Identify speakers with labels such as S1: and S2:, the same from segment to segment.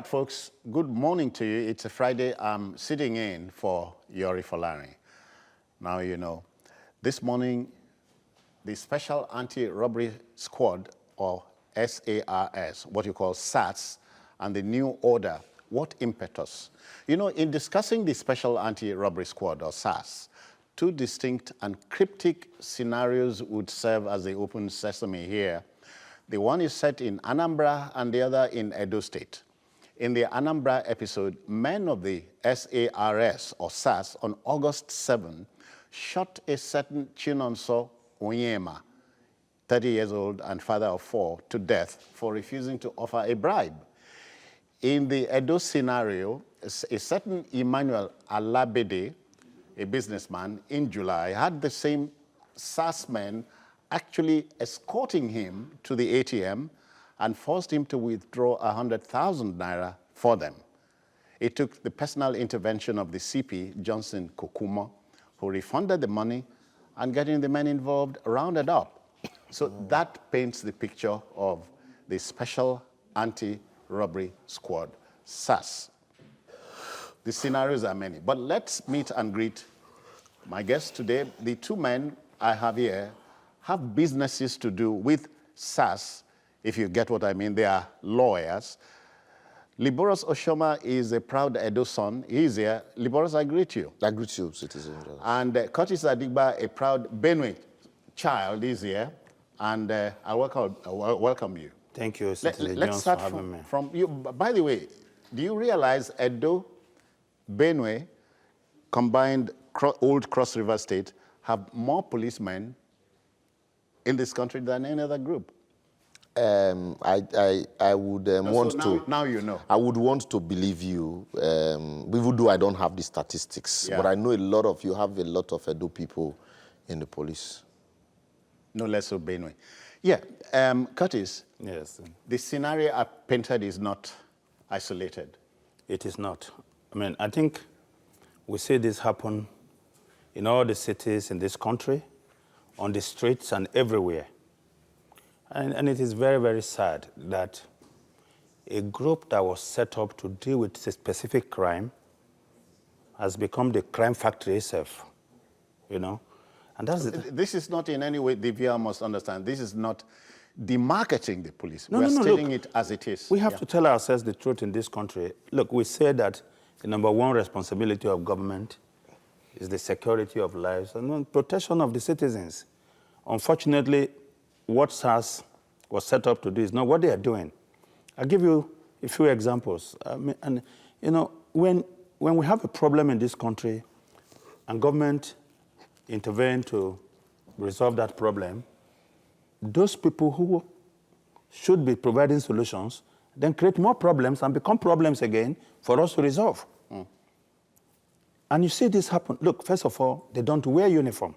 S1: right, folks, good morning to you. It's a Friday. I'm sitting in for Yori Folari. Now, you know, this morning, the Special Anti-Robbery Squad, or SARS, what you call SARS, and the new order, what impetus? You know, in discussing the Special Anti-Robbery Squad, or SARS, two distinct and cryptic scenarios would serve as the open sesame here. The one is set in Anambra and the other in Edo State. In the Anambra episode, men of the SARS, or SARS, on August 7, shot a certain Chinonso Onyema, 30 years old and father of 4, to death for refusing to offer a bribe. In the Edo scenario, a certain Emmanuel Alabede, a businessman, in July, had the same SARS men actually escorting him to the ATM and forced him to withdraw 100,000 naira for them. It took the personal intervention of the CP, Johnson Kokumo, who refunded the money and getting the men involved rounded up. So that paints the picture of the Special Anti-Robbery Squad, SARS. The scenarios are many, but let's meet and greet my guests today. The two men I have here have businesses to do with SARS, if you get what I mean. They are lawyers. Liboros Oshoma is a proud Edo son. He is here. Liboros, I greet you.
S2: I greet you, citizen.
S1: And Curtis Adigba, a proud Benue child, is here. And I welcome you.
S3: Thank you, Citizen
S1: Let's
S3: Jones,
S1: start
S3: for having me.
S1: from you. By the way, do you realize Edo, Benue, combined old Cross River State, have more policemen in this country than any other group?
S2: I would want to.
S1: Now you know.
S2: I would want to believe you, even though I don't have the statistics.
S1: Yeah.
S2: But I know you have a lot of Edo people in the police.
S1: No less so Benue. Yeah, Curtis.
S3: Yes.
S1: The scenario I painted is not isolated.
S3: It is not. I mean, I think we see this happen in all the cities in this country, on the streets and everywhere. And it is very, very sad that a group that was set up to deal with a specific crime has become the crime factory itself, you know? And that's
S1: This is not in any way, the viewer must understand, this is not demarketing the police.
S3: No,
S1: We're
S3: no, no,
S1: stating
S3: look,
S1: it as it is.
S3: We have to tell ourselves the truth in this country. Look, we say that the number one responsibility of government is the security of lives and then protection of the citizens. Unfortunately, what SARS was set up to do is not what they are doing. I'll give you a few examples. And you know, when we have a problem in this country and government intervene to resolve that problem, those people who should be providing solutions then create more problems and become problems again for us to resolve. And you see this happen. Look, first of all, they don't wear uniform.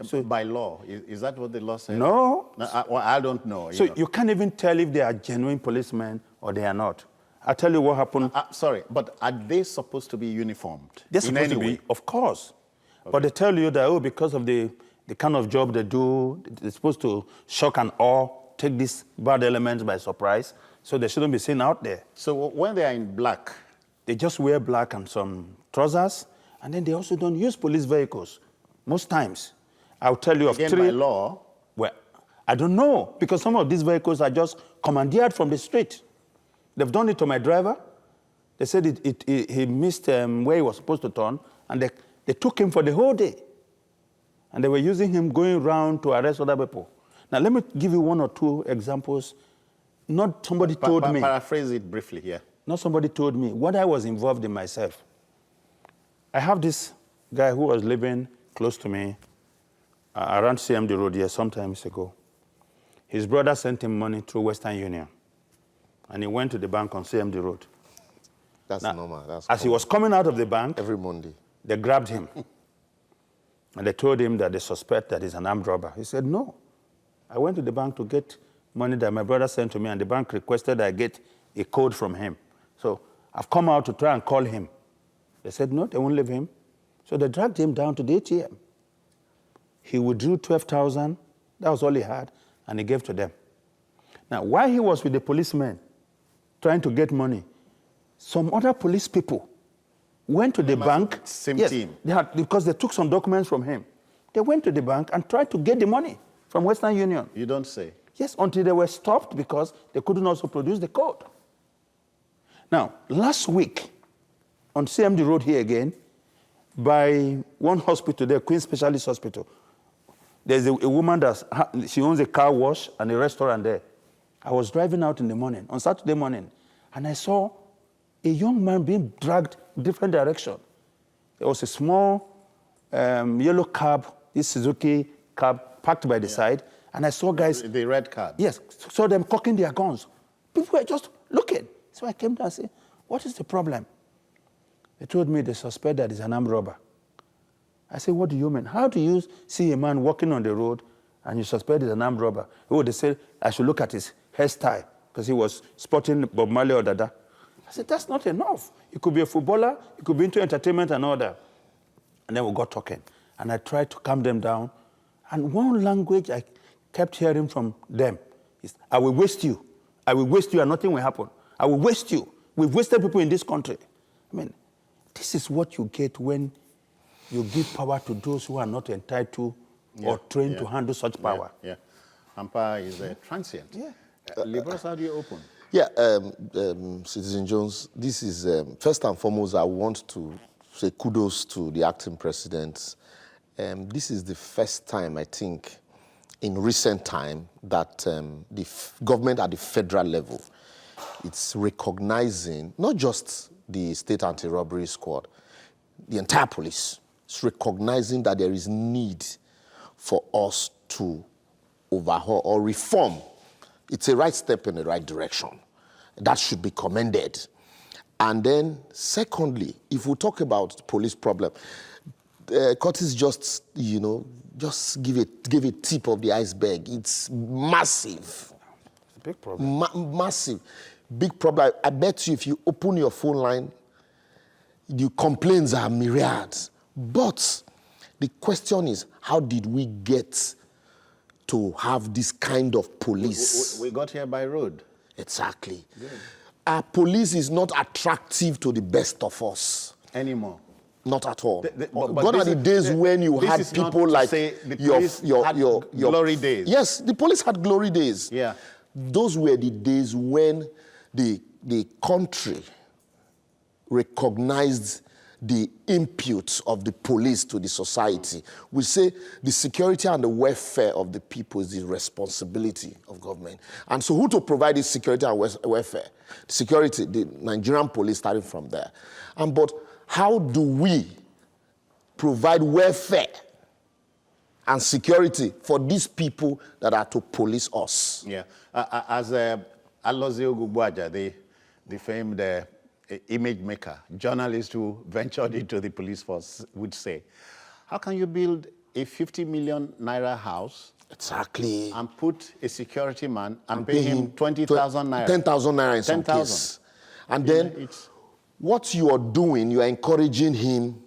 S1: So, by law, is that what the law says?
S3: No.
S1: I don't know.
S3: So you can't even tell if they are genuine policemen or they are not. I'll tell you what happened.
S1: Sorry, but are they supposed to be uniformed?
S3: They're supposed to be, of course. Okay. But they tell you that, oh, because of the kind of job they do, they're supposed to shock and awe, take these bad elements by surprise, so they shouldn't be seen out there.
S1: So when they are in black?
S3: They just wear black and some trousers, and then they also don't use police vehicles, most times. I'll tell you of
S1: Again,
S3: three.
S1: By law?
S3: Well, I don't know, because some of these vehicles are just commandeered from the street. They've done it to my driver. They said he missed where he was supposed to turn, and they took him for the whole day. And they were using him going around to arrest other people. Now, let me give you one or two examples. Not somebody told me.
S1: Paraphrase it briefly here.
S3: Not somebody told me. What I was involved in myself. I have this guy who was living close to me around CMD Road here some time ago. His brother sent him money through Western Union, and he went to the bank on CMD Road.
S2: That's
S3: now,
S2: normal. That's
S3: as he was coming out of the bank,
S2: every Monday,
S3: they grabbed him. And they told him that they suspect that he's an armed robber. He said, no. I went to the bank to get money that my brother sent to me, and the bank requested I get a code from him. So I've come out to try and call him. They said, no, they won't leave him. So they dragged him down to the ATM. He withdrew 12,000. That was all he had, and he gave to them. Now, while he was with the policemen trying to get money, some other police people went to the bank.
S1: Same
S3: yes,
S1: team.
S3: Because they took some documents from him. They went to the bank and tried to get the money from Western Union.
S1: You don't say.
S3: Yes, until they were stopped because they couldn't also produce the code. Now, last week, on CMD Road here again, by one hospital there, Queen Specialist Hospital, there's a woman she owns a car wash and a restaurant there. I was driving out in the morning, on Saturday morning, and I saw a young man being dragged in different direction. There was a small yellow cab, this Suzuki cab, parked by the side, and I saw guys...
S1: The red cab?
S3: Yes, saw them cocking their guns. People were just looking. So I came down and said, what is the problem? They told me they suspect that he's an armed robber. I said, what do you mean? How do you see a man walking on the road and you suspect he's an armed robber? Oh, they said I should look at his hairstyle because he was sporting Bob Marley or Dada. I said, that's not enough. He could be a footballer, he could be into entertainment and all that. And then we got talking. And I tried to calm them down. And one language I kept hearing from them is, I will waste you. I will waste you and nothing will happen. I will waste you. We've wasted people in this country. I mean, this is what you get when you give power to those who are not entitled or trained to handle such power.
S1: Yeah. Empire is transient.
S3: Yeah.
S1: Liberals, how do you open?
S2: Yeah, Citizen Jones, this is, first and foremost, I want to say kudos to the acting president. This is the first time, I think, in recent time that the government at the federal level, it's recognizing not just the state anti-robbery squad, the entire police. It's recognizing that there is need for us to overhaul or reform. It's a right step in the right direction. That should be commended. And then, secondly, if we talk about police problem, Curtis just, just give a tip of the iceberg. It's massive.
S3: It's a big problem.
S2: Massive. Big problem. I bet you if you open your phone line, the complaints are myriads. But the question is, how did we get to have this kind of police?
S1: We got here by road.
S2: Exactly. Good. Our police is not attractive to the best of us.
S1: Anymore.
S2: Not at all.
S1: But
S2: gone are the days when you had people like
S1: your glory days.
S2: Yes, the police had glory days.
S1: Yeah.
S2: Those were the days when the country recognized the input of the police to the society. We say the security and the welfare of the people is the responsibility of government. And so who to provide this security and welfare? Security, the Nigerian police starting from there. But how do we provide welfare and security for these people that are to police us?
S1: Yeah. As Alozie Ogugbuaja, the famed image maker, journalist who ventured into the police force, would say, how can you build a 50 million naira house
S2: exactly
S1: and put a security man and pay him 20,000 naira?
S2: 10,000 naira in some cases. And then what you are doing, you are encouraging him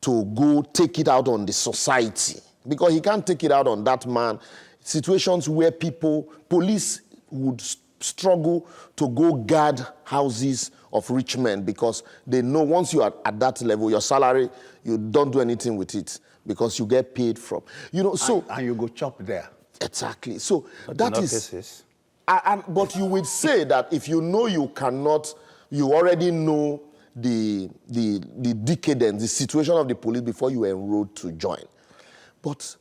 S2: to go take it out on the society because he can't take it out on that man. Situations where police would struggle to go guard houses of rich men because they know once you are at that level, your salary, you don't do anything with it because you get paid from. And
S1: you go chop there.
S2: Exactly. So
S3: but
S2: that is... but you would say that if you know you cannot, you already know the decadence, the situation of the police before you enroll to join. But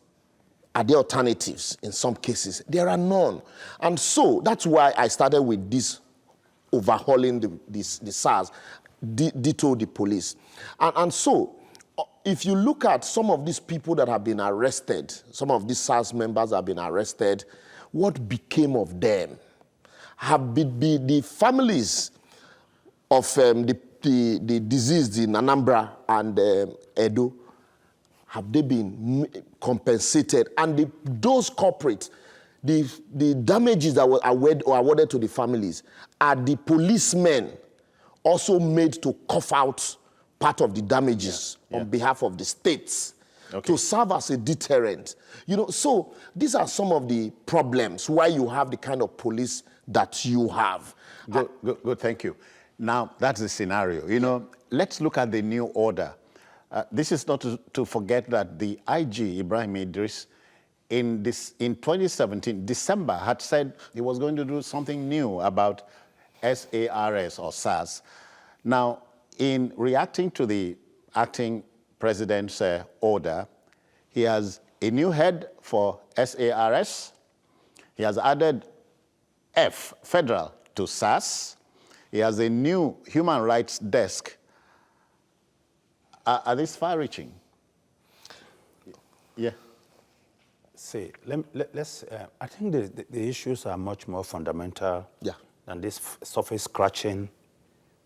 S2: are there alternatives in some cases? There are none. And so that's why I started with this overhauling the SARS, ditto the police. And so if you look at some of these people that have been arrested, some of these SARS members have been arrested, what became of them? Have the families of the deceased in Anambra and Edo, have they been compensated? And those corporates, the damages that were awarded to the families, are the policemen also made to cough out part of the damages on behalf of the states to serve as a deterrent? So these are some of the problems why you have the kind of police that you have.
S1: Good, thank you. Now, that's the scenario. You know, let's look at the new order. This is not to forget that the IG, Ibrahim Idris, in 2017, December, had said he was going to do something new about SARS or SARS. Now, in reacting to the acting president's order, he has a new head for SARS. He has added F, federal, to SARS. He has a new human rights desk. Are these far-reaching? Yeah.
S3: See, let's. I think the issues are much more fundamental than these surface-scratching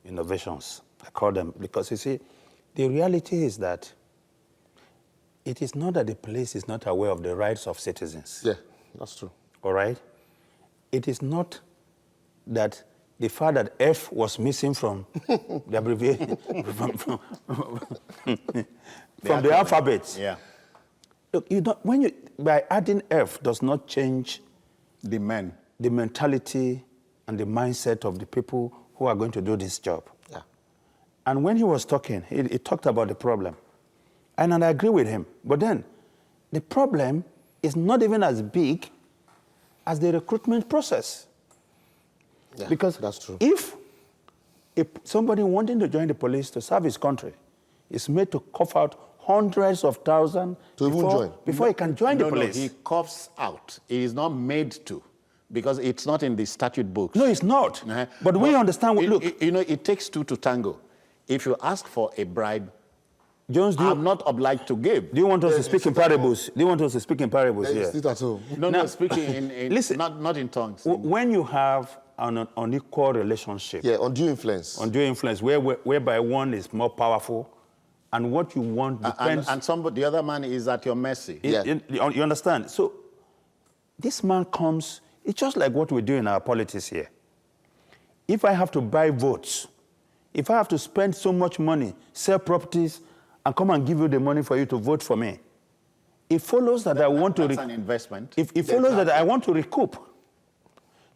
S3: innovations, I call them. Because, you see, the reality is that it is not that the police is not aware of the rights of citizens.
S2: Yeah, that's true.
S3: All right? It is not that the fact that F was missing from the abbreviation, from the alphabet.
S1: Yeah.
S3: Look, by adding F does not change the mentality and the mindset of the people who are going to do this job.
S2: Yeah.
S3: And when he was talking, he talked about the problem. And I agree with him. But then, the problem is not even as big as the recruitment process.
S2: Yeah,
S3: because
S2: that's true.
S3: If somebody wanting to join the police to serve his country is made to cough out hundreds of thousands before he can join the police.
S1: No, he coughs out. He is not made to, because it's not in the statute books.
S3: No, it's not. But we understand. Look,
S1: you know, it takes two to tango. If you ask for a bribe,
S3: Jones,
S1: I'm not obliged to give.
S3: Do you want us to speak in parables? Do you want us to speak in parables here?
S2: Sit at home.
S1: No, speaking in
S3: listen,
S1: not in tongues.
S3: When you have an unequal relationship.
S2: Yeah, undue influence.
S3: Undue influence, whereby one is more powerful, and what you want depends.
S1: And the other man is at your mercy.
S3: You understand? So this man comes, it's just like what we do in our politics here. If I have to buy votes, if I have to spend so much money, sell properties, and come and give you the money for you to vote for me, it follows that I want to...
S1: That's an investment.
S3: It follows that I want to recoup.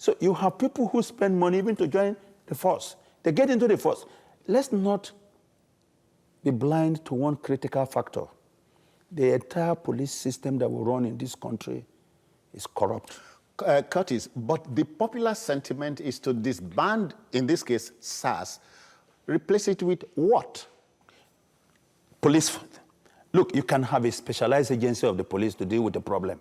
S3: So you have people who spend money even to join the force. They get into the force. Let's not be blind to one critical factor. The entire police system that we run in this country is corrupt.
S1: Curtis, but the popular sentiment is to disband, in this case, SARS, replace it with what?
S3: Police. Look, you can have a specialized agency of the police to deal with the problem.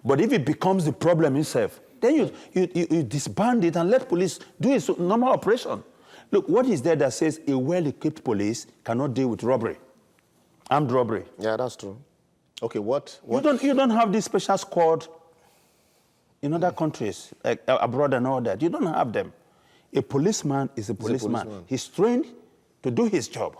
S3: But if it becomes the problem itself, then you disband it and let police do its normal operation. Look, what is there that says a well-equipped police cannot deal with robbery, armed robbery?
S2: Yeah, that's true.
S1: Okay, what?
S3: You don't have this special squad in other countries, like abroad and all that. You don't have them. A policeman is a policeman. He's trained to do his job.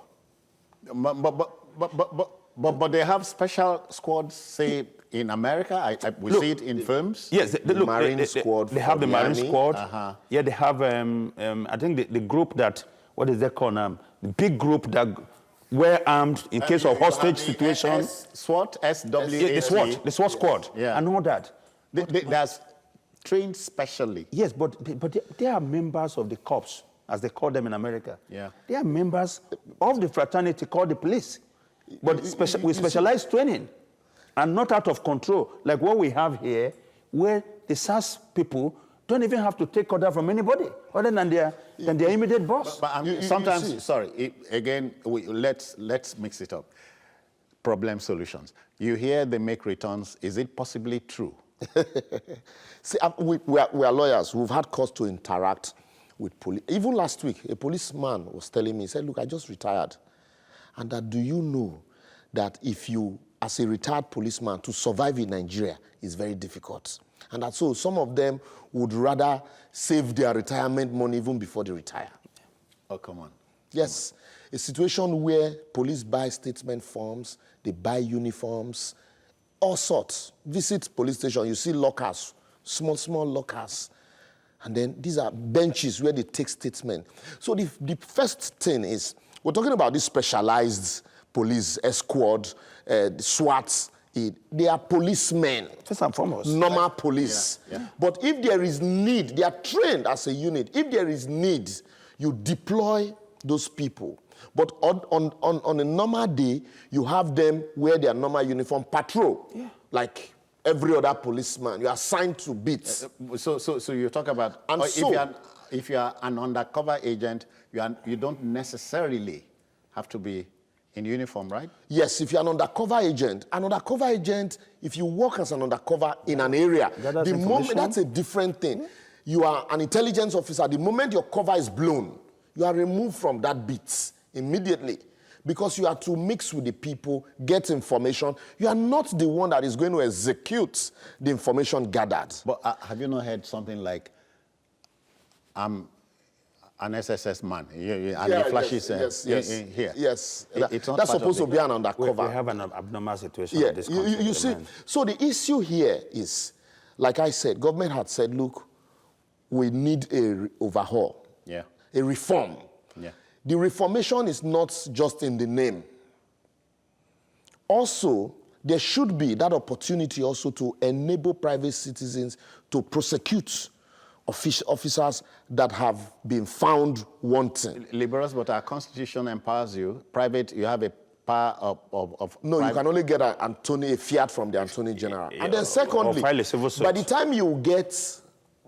S1: But they have special squads, say, in America. We see it in films.
S3: Yes,
S2: Marine squad.
S3: They have the Marine
S2: Army.
S3: squad. Yeah, they have, I think, the group that, what is that called? The big group that were armed in case of hostage situation.
S1: SWAT, SWAT.
S3: The SWAT squad, and all that.
S1: They're trained specially.
S3: Yes, but they are members of the corps, as they call them in America.
S1: Yeah.
S3: They are members of the fraternity called the police, but with specialized training and not out of control, like what we have here, where the SARS people don't even have to take order from anybody other than their immediate boss.
S1: But sometimes, sorry, again, let's mix it up. Problem solutions. You hear they make returns. Is it possibly true?
S2: See, we are lawyers. We've had cause to interact with police. Even last week, a policeman was telling me, he said, look, I just retired. And that, do you know that if you, as a retired policeman, to survive in Nigeria is very difficult? And that so some of them would rather save their retirement money even before they retire.
S1: Oh, come on.
S2: Yes, a situation where police buy statement forms, they buy uniforms, all sorts. Visit police station, you see lockers, small lockers. And then these are benches where they take statement. So the first thing is, we're talking about this specialized police, squad, SWAT. They are policemen.
S3: First and foremost.
S2: Normal police.
S1: Yeah.
S2: But if there is need, they are trained as a unit. If there is need, you deploy those people. But on a normal day, you have them wear their normal uniform, patrol, like every other policeman. You are assigned to beats.
S1: So you talk about,
S2: And
S1: if you are an undercover agent, you don't necessarily have to be in uniform, right?
S2: Yes, if you're an undercover agent, if you work as an undercover in an area, the moment that's a different thing. You are an intelligence officer. The moment your cover is blown, you are removed from that beat immediately, because you are to mix with the people, get information. You are not the one that is going to execute the information gathered.
S1: But have you not heard something like, I'm an SSS man, and he flashes here?
S2: Yes.
S1: It's not
S2: that's supposed to be an undercover.
S3: We have an abnormal situation in this country.
S2: You see, so the issue here is, like I said, government had said, look, we need a overhaul, a reform.
S1: Yeah.
S2: The reformation is not just in the name. Also, there should be that opportunity also to enable private citizens to prosecute officers that have been found wanting.
S1: Liberals, but our constitution empowers you. Private, you have a power of
S2: No, you can only get a fiat from the Attorney General. And then secondly,
S3: file a civil suit.
S2: by the time you get,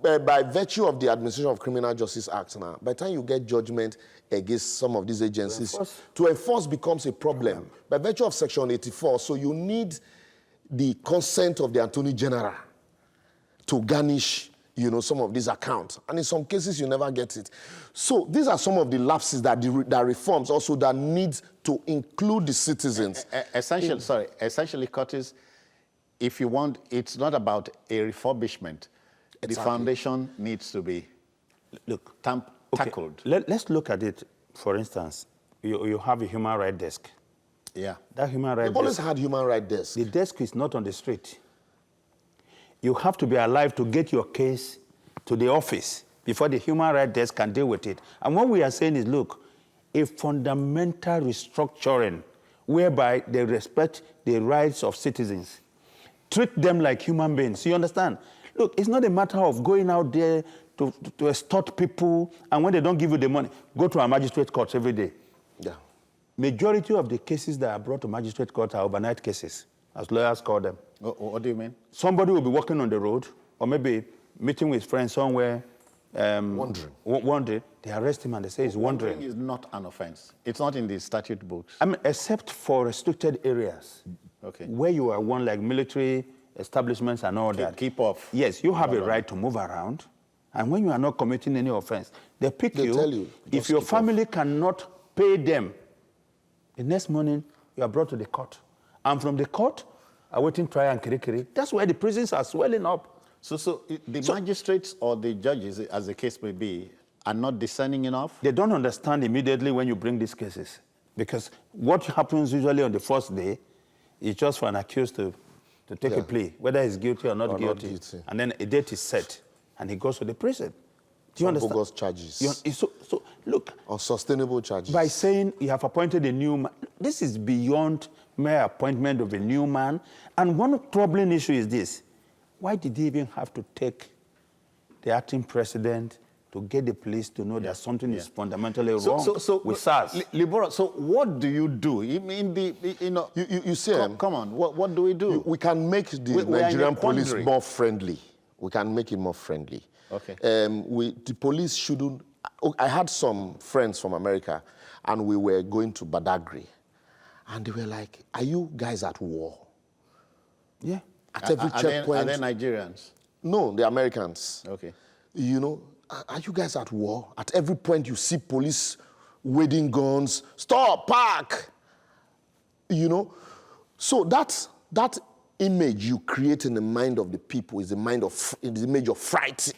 S2: by virtue of the Administration of Criminal Justice Act now, by the time you get judgment against some of these agencies, to enforce becomes a problem. By virtue of Section 84, so you need the consent of the Attorney General to garnish some of these accounts. And in some cases, you never get it. So these are some of the lapses that reforms also that need to include the citizens.
S1: Essentially, Curtis, if you want, it's not about a refurbishment. The foundation needs to be tackled.
S3: Let's look at it. For instance, you have a human rights desk.
S1: Yeah.
S3: That human rights
S2: They've always had human rights desk.
S3: The desk is not on the street. You have to be alive to get your case to the office before the human rights desk can deal with it. And what we are saying is, look, a fundamental restructuring whereby they respect the rights of citizens. Treat them like human beings. You understand? Look, it's not a matter of going out there to extort people, and when they don't give you the money, go to a magistrate court every day.
S2: Yeah.
S3: Majority of the cases that are brought to magistrate court are overnight cases, as lawyers call them.
S1: What do you mean?
S3: Somebody will be walking on the road, or maybe meeting with friends somewhere.
S2: Wandering.
S3: They arrest him and they say he's wandering.
S1: Wandering is not an offense. It's not in the statute books.
S3: I mean, except for restricted areas, where you are one, like military establishments and all that.
S1: Keep off.
S3: Yes, you have a right to move around. And when you are not committing any offense, they pick you.
S2: Tell you.
S3: If your family cannot pay them, the next morning you are brought to the court. And from the court, awaiting trial and kirikiri. That's why the prisons are swelling up.
S1: So the magistrates or the judges, as the case may be, are not discerning enough?
S3: They don't understand immediately when you bring these cases. Because what happens usually on the first day is just for an accused to take a plea, whether he's guilty or not guilty. And then a date is set, and he goes to the prison. Do you understand?
S2: Bogus charges.
S3: So look.
S2: Unsustainable charges.
S3: By saying you have appointed a new man, this is beyond mere appointment of a new man. And one troubling issue is this. Why did he even have to take the acting president to get the police to know that something is fundamentally wrong with SARS?
S1: Liberal, so what do you do? You say, come on, what do we do?
S2: We can make the Nigerian police more friendly. We can make it more friendly.
S1: Okay.
S2: The police shouldn't... I had some friends from America, and we were going to Badagry. And they were like, are you guys at war?
S3: Yeah.
S2: At every checkpoint.
S1: Are they Nigerians?
S2: No, they're Americans.
S1: Okay.
S2: Are you guys at war? At every point you see police waving guns. Stop, park! So that image you create in the mind of the people is the image of fright.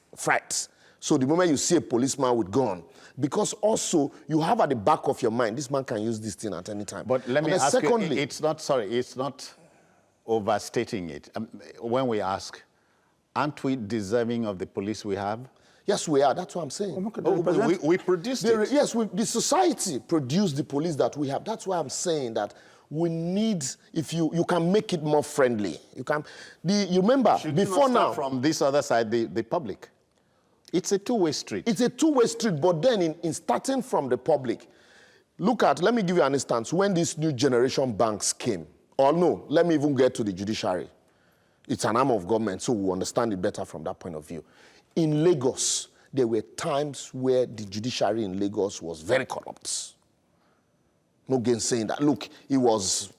S2: So the moment you see a policeman with gun, because also you have at the back of your mind, this man can use this thing at any time.
S1: But let me ask you, it's not overstating it. When we ask, aren't we deserving of the police we have?
S2: Yes, we are. That's what I'm saying.
S1: We produced it.
S2: Yes, the society produced the police that we have. That's why I'm saying that we need, if you can make it more friendly. You remember,
S1: Should
S2: before
S1: you not
S2: now.
S1: start from this other side, the public? It's a two-way street.
S2: It's a two-way street, but then in starting from the public, let me give you an instance. When these new generation banks came, or no, let me even get to the judiciary. It's an arm of government, so we'll understand it better from that point of view. In Lagos, there were times where the judiciary in Lagos was very corrupt. No gainsaying that. Look, it was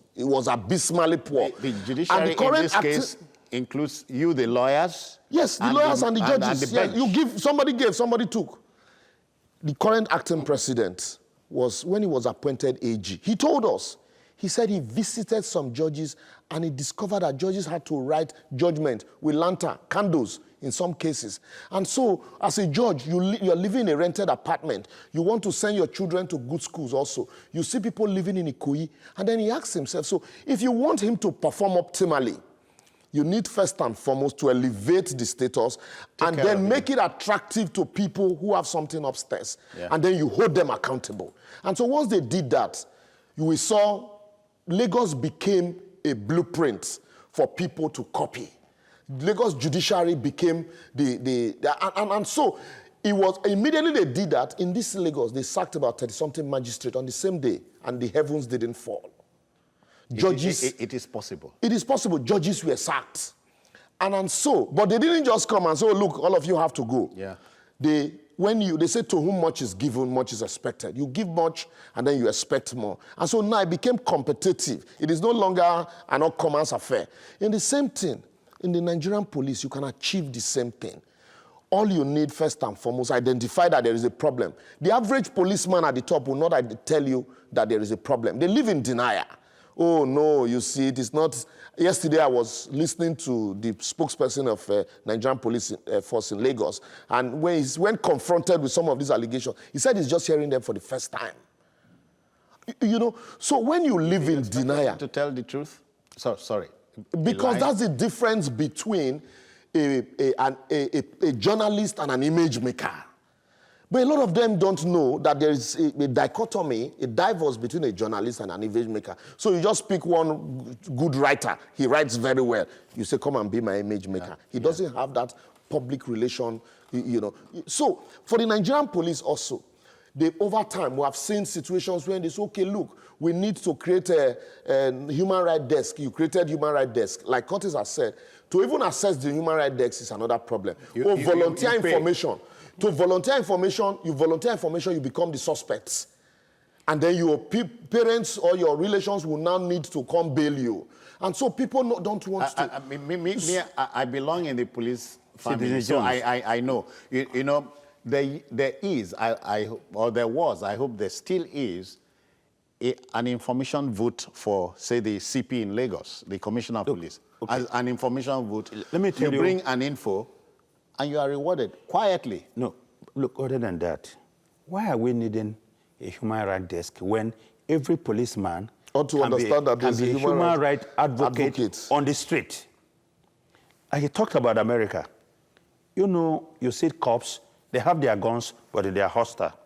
S2: abysmally poor.
S1: The judiciary in this case includes you, the lawyers?
S2: Yes, the lawyers and the judges. Yes, somebody took. The current acting president when he was appointed AG, he told us, he said he visited some judges and he discovered that judges had to write judgment with lantern, candles in some cases. And so, as a judge, you're living in a rented apartment. You want to send your children to good schools also. You see people living in Ikoyi. And then he asks himself, so if you want him to perform optimally, you need first and foremost to elevate the status and then make it attractive to people who have something upstairs. Yeah. And then you hold them accountable. And so once they did that, we saw Lagos became a blueprint for people to copy. Lagos judiciary became and so it was immediately they did that. In this Lagos, they sacked about 30-something magistrates on the same day, and the heavens didn't fall. Judges,
S1: it is possible.
S2: It is possible. Judges were sacked. And so, but they didn't just come and say, oh, look, all of you have to go.
S1: Yeah.
S2: They say to whom much is given, much is expected. You give much and then you expect more. And so now it became competitive. It is no longer an all-commerce affair. In the same thing, in the Nigerian police, you can achieve the same thing. All you need first and foremost, identify that there is a problem. The average policeman at the top will not tell you that there is a problem. They live in denial. Oh, no, you see, it is not. Yesterday, I was listening to the spokesperson of Nigerian Police Force in Lagos, and when confronted with some of these allegations, he said he's just hearing them for the first time. You know, so when you live in denial...
S1: To tell the truth? Sorry.
S2: Because that's the difference between a journalist and an image maker. But a lot of them don't know that there is a dichotomy, a divorce between a journalist and an image maker. So you just pick one good writer. He writes very well. You say, come and be my image maker. Yeah. He doesn't have that public relation, you know. So for the Nigerian police also, over time, we have seen situations where they say, okay, look, we need to create a human rights desk. You created human rights desk. Like Curtis has said, to even access the human rights desk is another problem. Volunteer information. To volunteer information, you become the suspects. And then your parents or your relations will now need to come bail you. And so people don't want to...
S1: I belong in the police family, so I know. You know, there is, there was, I hope there still is, an information vote for, say, the CP in Lagos, the Commissioner of Police. Okay. As an information vote.
S3: Let me tell you.
S1: You bring an info, and you are rewarded quietly.
S3: No, look, other than that, why are we needing a human rights desk when every policeman can be a human rights advocate on the street? He talked about America. You know, you see cops, they have their guns, but they are hostile.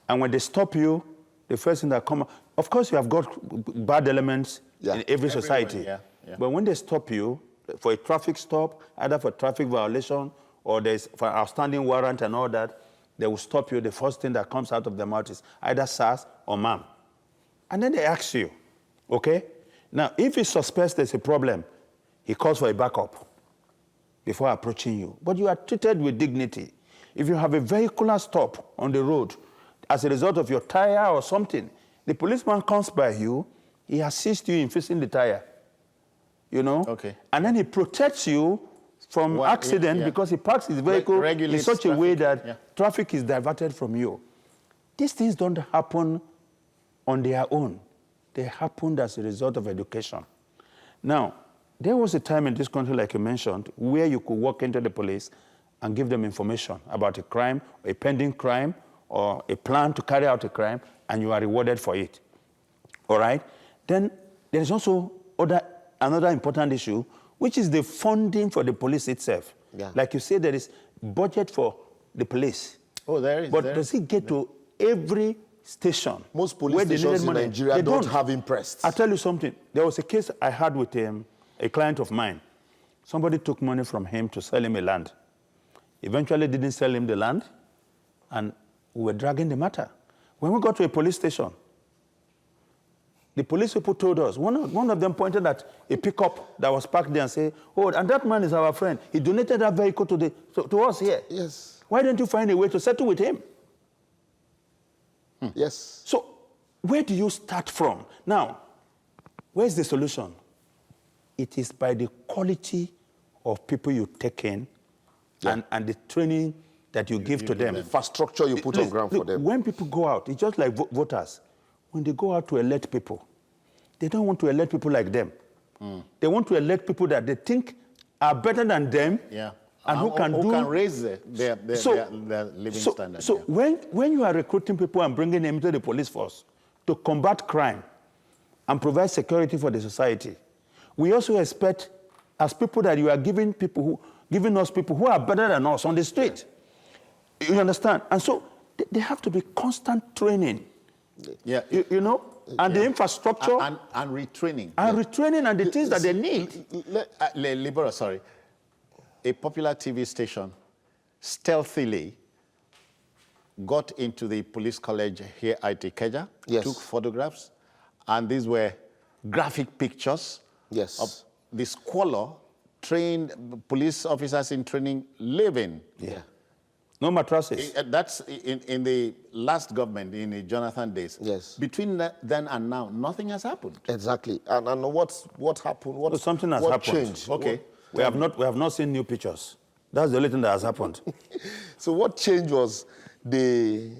S3: And when they stop you, the first thing that comes, of course you have got bad elements in every society. Yeah. But when they stop you for a traffic stop, either for traffic violation or there's for an outstanding warrant and all that, they will stop you. The first thing that comes out of their mouth is either SARS or ma'am. And then they ask you, okay? Now, if he suspects there's a problem, he calls for a backup before approaching you. But you are treated with dignity. If you have a vehicular stop on the road as a result of your tire or something, the policeman comes by you, he assists you in fixing the tire, you know?
S1: Okay.
S3: And then he protects you from accident because he parks his vehicle in such a way that traffic is diverted from you. These things don't happen on their own. They happened as a result of education. Now, there was a time in this country, like you mentioned, where you could walk into the police and give them information about a crime, a pending crime, or a plan to carry out a crime, and you are rewarded for it. All right? Then there is also another important issue, which is the funding for the police itself. Yeah. Like you say, there is budget for the police.
S1: Oh, there is.
S3: But does it get to every station?
S2: Most police stations in Nigeria don't have impressed.
S3: I'll tell you something. There was a case I had with a client of mine. Somebody took money from him to sell him a land. eventually didn't sell him the land, and we were dragging the matter. When we got to a police station, the police people told us, one of them pointed at a pickup that was parked there and said, oh, and that man is our friend. He donated that vehicle to us here.
S2: Yes.
S3: Why don't you find a way to settle with him?
S2: Yes.
S3: So where do you start from? Now, where's the solution? It is by the quality of people you take in and the training that you give to them.
S2: The infrastructure you put on ground for them.
S3: When people go out, it's just like voters. When they go out to elect people, they don't want to elect people like them. They want to elect people that they think are better than them, and who can
S1: raise their living standard.
S3: So when you are recruiting people and bringing them into the police force to combat crime and provide security for the society, we also expect, as people, that you are giving us people who are better than us on the street. You understand? And so they have to be constant training.
S1: Yeah,
S3: and the infrastructure
S1: and retraining.
S3: And the things that they need.
S1: Libera, sorry. A popular TV station stealthily got into the police college here at Ikeja, took photographs, and these were graphic pictures of the squalor trained police officers in training living.
S2: Yeah.
S3: No mattresses.
S1: That's in the last government, in the Jonathan days.
S2: Yes.
S1: Between then and now, nothing has happened.
S2: Exactly. And what happened?
S3: Something has
S2: what
S3: happened.
S2: Changed?
S1: Okay.
S3: We have not seen new pictures. That's the only thing that has happened.
S2: So what changed was the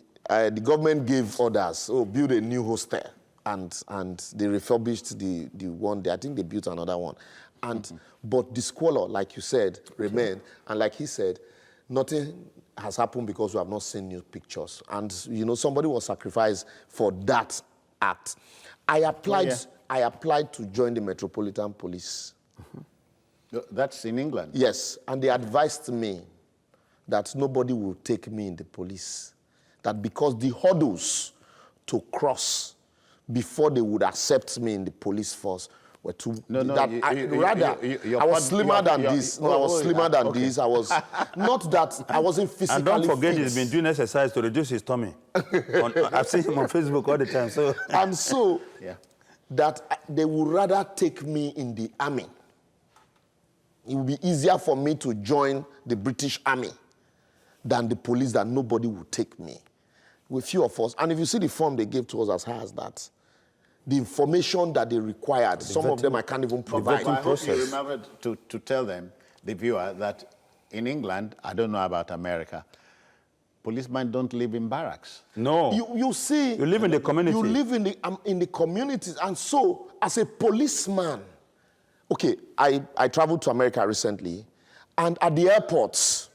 S2: government gave orders, build a new hostel, and they refurbished the one there. I think they built another one. And but the squalor, like you said, remained. And like he said, nothing has happened because we have not seen new pictures. And somebody was sacrificed for that act. I applied to join the Metropolitan Police.
S1: That's in England?
S2: Yes, and they advised me that nobody will take me in the police. That because the hurdles to cross before they would accept me in the police force were too... I was slimmer than this. No, I was slimmer than this. I was... Not that I wasn't physically
S3: And don't forget
S2: fit.
S3: he's been doing exercise to reduce his tummy. I've seen him on Facebook all the time. So.
S2: And so, that they would rather take me in the army. It would be easier for me to join the British Army than the police, that nobody would take me. With few of us. And if you see the form they gave to us as high as that, the information that they required, some of them I can't even provide.
S1: I hope you remember to tell them, the viewer, that in England, I don't know about America, policemen don't live in barracks.
S3: No.
S2: You see...
S3: You live in the community.
S2: You live in the communities. And so, as a policeman... Okay, I traveled to America recently, and at the airports,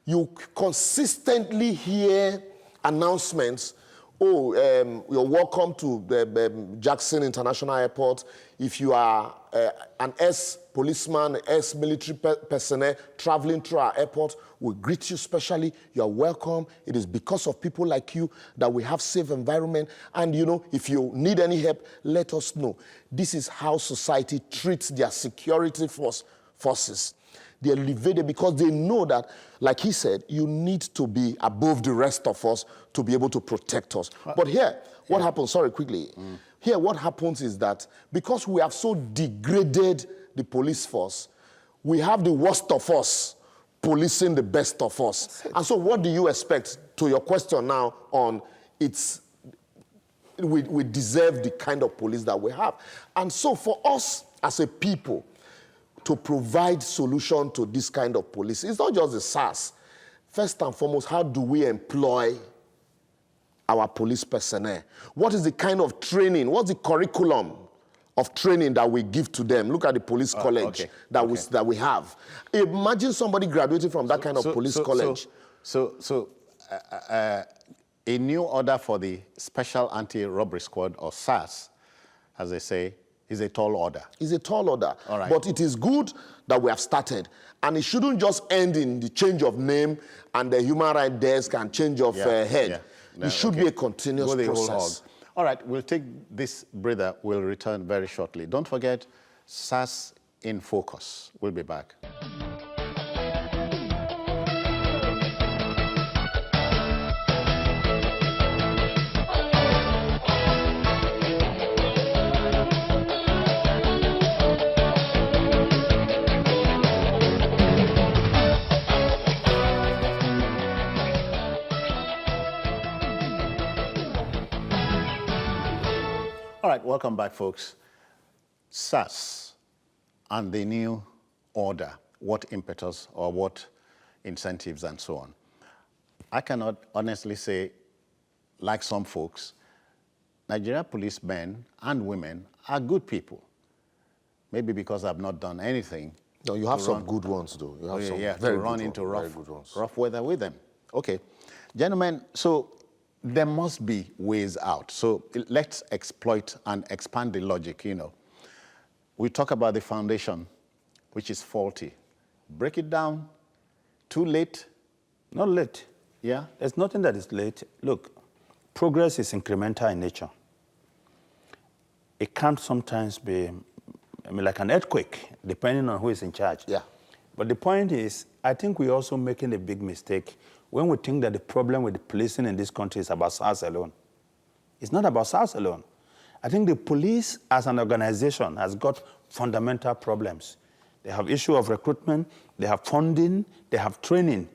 S2: you consistently hear announcements, you're welcome to Jackson International Airport. If you are an ex-policeman, ex-military personnel traveling through our airport, we greet you specially. You are welcome. It is because of people like you that we have safe environment. And, if you need any help, let us know. This is how society treats their security forces. They elevate it because they know that, like he said, you need to be above the rest of us to be able to protect us. But here, what happens, sorry, quickly. Here, what happens is that because we have so degraded the police force, we have the worst of us policing the best of us. And so what do you expect, to your question now on we deserve the kind of police that we have. And so for us as a people to provide solution to this kind of police, it's not just the SARS. First and foremost, how do we employ our police personnel? What is the kind of training? What's the curriculum of training that we give to them? Look at the police college that we have. Imagine somebody graduating from that kind of police college.
S1: A new order for the Special Anti-Robbery Squad, or SARS, as they say, is a tall order.
S2: It's a tall order.
S1: All right.
S2: But it is good that we have started. And it shouldn't just end in the change of name and the human rights desk and change of head. No, it should be a continuous process.
S1: All right, we'll take this breather. We'll return very shortly. Don't forget, SARS in Focus. We'll be back. welcome back, folks. SARS and the new order, what impetus or what incentives and so on. I cannot honestly say, like some folks, Nigeria policemen and women are good people. Maybe because I've not done anything.
S2: No, you have some good ones, though. You have some
S1: to
S2: very
S1: run
S2: good
S1: into
S2: ones, very good ones.
S1: rough weather with them. Okay. Gentlemen, so there must be ways out. So let's exploit and expand the logic, you know. We talk about the foundation, which is faulty. Break it down. Too late?
S3: Not late.
S1: Yeah?
S3: There's nothing that is late. Look, progress is incremental in nature. It can't sometimes be, like an earthquake, depending on who is in charge.
S2: Yeah.
S3: But the point is, I think we're also making a big mistake when we think that the problem with the policing in this country is about SARS alone. It's not about SARS alone. I think the police as an organization has got fundamental problems. They have issue of recruitment, they have funding, they have training.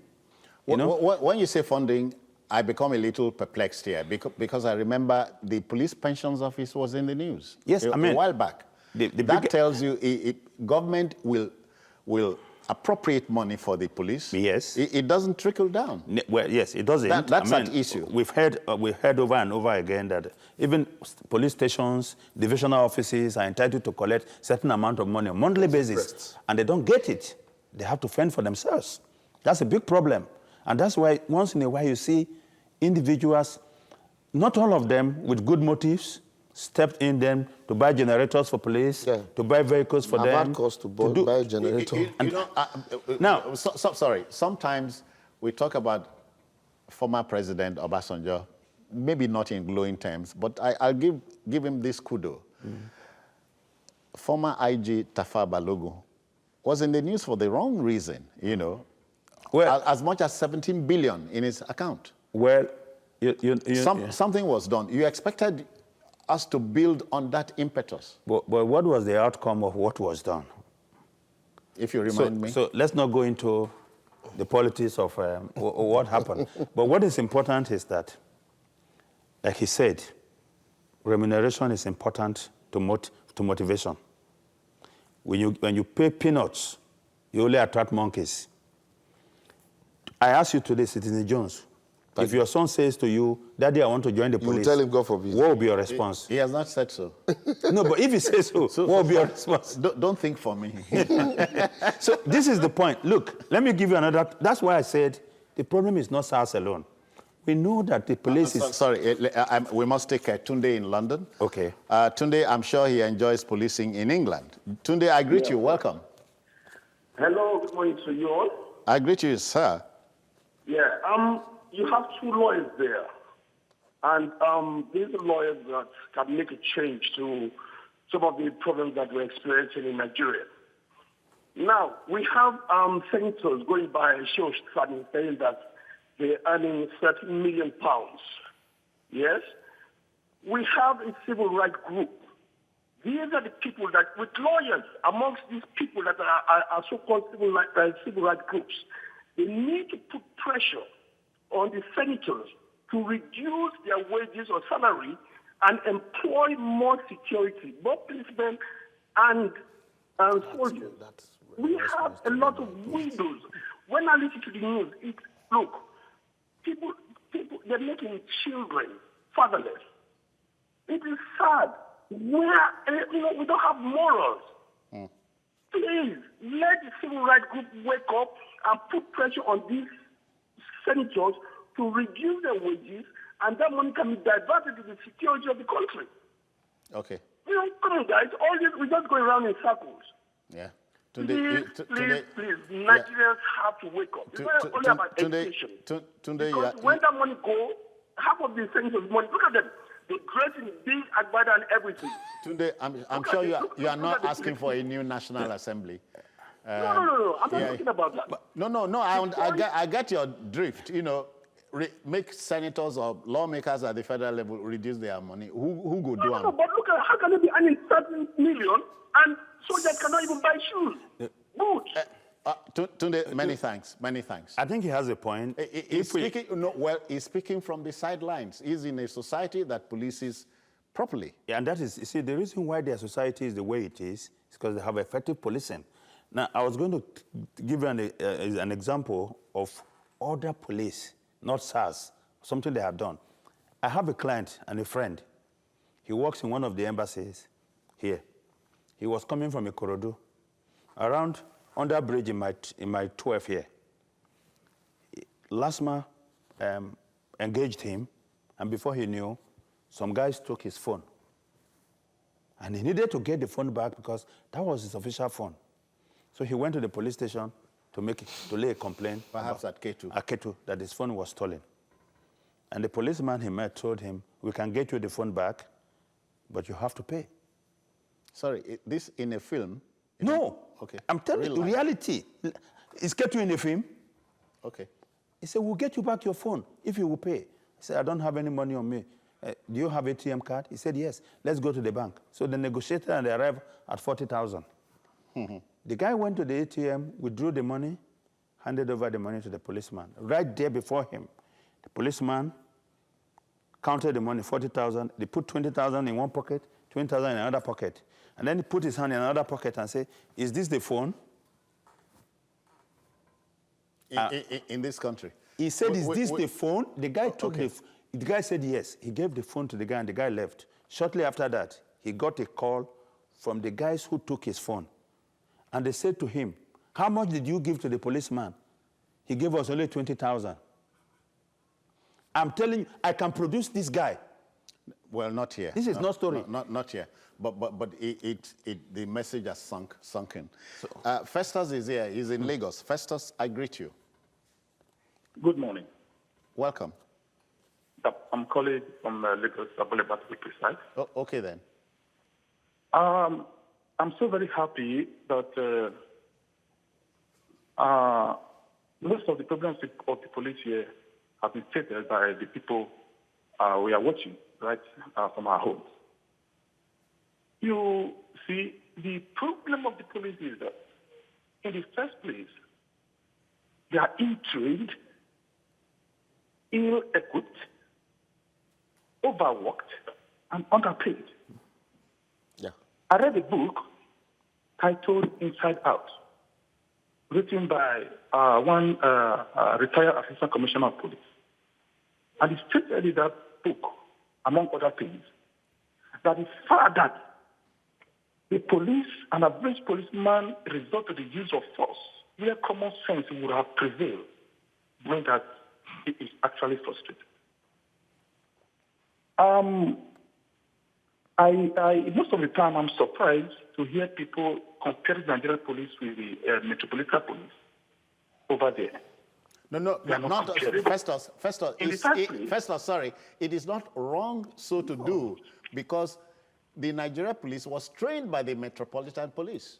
S3: You know?
S1: When you say funding, I become a little perplexed here because I remember the police pensions office was in the news.
S3: Yes,
S1: a while back. That tells you government will appropriate money for the police.
S3: Yes.
S1: It doesn't trickle down.
S3: Well, yes, it doesn't.
S1: That's an issue.
S3: We've heard over and over again that even police stations, divisional offices are entitled to collect certain amount of money on a monthly basis, and they don't get it. They have to fend for themselves. That's a big problem. And that's why once in a while you see individuals, not all of them with good motives, stepped in them to buy generators for police, to buy vehicles for them.
S2: I've had cost to buy a generator.
S1: Now, sorry, sometimes we talk about former President Obasanjo, maybe not in glowing terms, but I'll give him this kudo. Former IG Tafa Balogun was in the news for the wrong reason, you know. Well, as much as 17 billion in his account.
S3: Well,
S1: something was done. You expected us to build on that impetus.
S3: But what was the outcome of what was done?
S1: If you remind me.
S3: So let's not go into the politics of what happened. But what is important is that, like he said, remuneration is important to motivation. When you pay peanuts, you only attract monkeys. I ask you today, Citizen Jones, if your son says to you, Daddy, I want to join the police,
S2: you tell him, God forbid.
S3: What will be your response?
S1: He has not said so.
S3: No, but if he says so, what will be your response?
S1: Don't think for me.
S3: So this is the point. Look, let me give you another. That's why I said the problem is not SARS alone. We know that the police is...
S1: Sorry, we must take Tunde in London.
S3: Okay.
S1: Tunde, I'm sure he enjoys policing in England. Tunde, I greet you. Welcome.
S4: Hello, good morning to you all.
S1: I greet you, sir.
S4: Yeah, you have two lawyers there. And these are lawyers that can make a change to some of the problems that we're experiencing in Nigeria. Now, we have senators going by a show starting saying that they're earning 13 million pounds. Yes? We have a civil rights group. These are the people that, with lawyers amongst these people that are so-called civil rights groups, they need to put pressure on the senators to reduce their wages or salary and employ more security, both policemen and soldiers. We have a lot of widows. When I listen to the news, look, people, they're making children fatherless. It is sad. We don't have morals. Please, let the civil rights group wake up and put pressure on these senators to reduce their wages, and that money can be diverted to the security of the country.
S1: Okay.
S4: Come on, guys. All this, we're just going around in circles.
S1: Yeah.
S4: Please, Nigerians have to wake up. It's not only about education. Because when that money goes, half of the senators' money, look at them. They dress in big agbada and everything.
S1: Tunde, I'm sure you are not asking for a new National Assembly.
S4: No. I'm not talking about that.
S1: No. I get your drift. You know, make senators or lawmakers at the federal level reduce their money. Who go do it?
S4: No, but look at how can they be earning 13 million and soldiers cannot even buy shoes, boots.
S1: Tunde, many thanks.
S3: I think he has a point.
S1: He's speaking from the sidelines. He's in a society that polices properly.
S3: Yeah, and that is, you see, the reason why their society is the way it is because they have effective policing. Now, I was going to give you an example of other police, not SARS, something they have done. I have a client and a friend. He works in one of the embassies here. He was coming from Ikorodu, around under bridge in my 12 here. LASMA engaged him, and before he knew, some guys took his phone. And he needed to get the phone back because that was his official phone. So he went to the police station to lay a complaint.
S1: Perhaps at Ketu.
S3: At Ketu, that his phone was stolen. And the policeman he met told him, we can get you the phone back, but you have to pay.
S1: Sorry, this in a film?
S3: No.
S1: Okay.
S3: I'm telling you, reality. Is Ketu in the film?
S1: Okay.
S3: He said, we'll get you back your phone if you will pay. He said, I don't have any money on me. Do you have ATM card? He said, yes. Let's go to the bank. So they negotiated and they arrived at 40,000. The guy went to the ATM, withdrew the money, handed over the money to the policeman. Right there before him, the policeman counted the money, 40,000. They put 20,000 in one pocket, 20,000 in another pocket. And then he put his hand in another pocket and said, is this the phone?
S1: In this country?
S3: He said, is this the phone? The guy took the guy said yes. He gave the phone to the guy and the guy left. Shortly after that, he got a call from the guys who took his phone. And they said to him, how much did you give to the policeman? He gave us only 20,000. I'm telling you, I can produce this guy.
S1: Well, not here.
S3: This is not story.
S1: Not here. But the message has sunk in. So, Festus is here. He's in Lagos. Festus, I greet you.
S5: Good morning.
S1: Welcome.
S5: I'm calling from Lagos, Abolebat to be precise.
S1: Oh, okay then.
S5: I'm so very happy that most of the problems of the police here have been stated by the people we are watching, right, from our homes. You see, the problem of the police is that, in the first place, they are ill-trained, ill-equipped, overworked, and underpaid.
S2: Yeah.
S5: I read a book titled Inside Out, written by one retired assistant commissioner of police. And he stated in that book, among other things, that the fact that the police, an average policeman, resort to the use of force, where common sense would have prevailed, when that it is actually frustrated. Most of the time, I'm surprised to hear people compare the Nigerian police with the Metropolitan Police over there.
S1: No, not Festus. Festus, sorry. It is not wrong so to do because the Nigerian police was trained by the Metropolitan Police.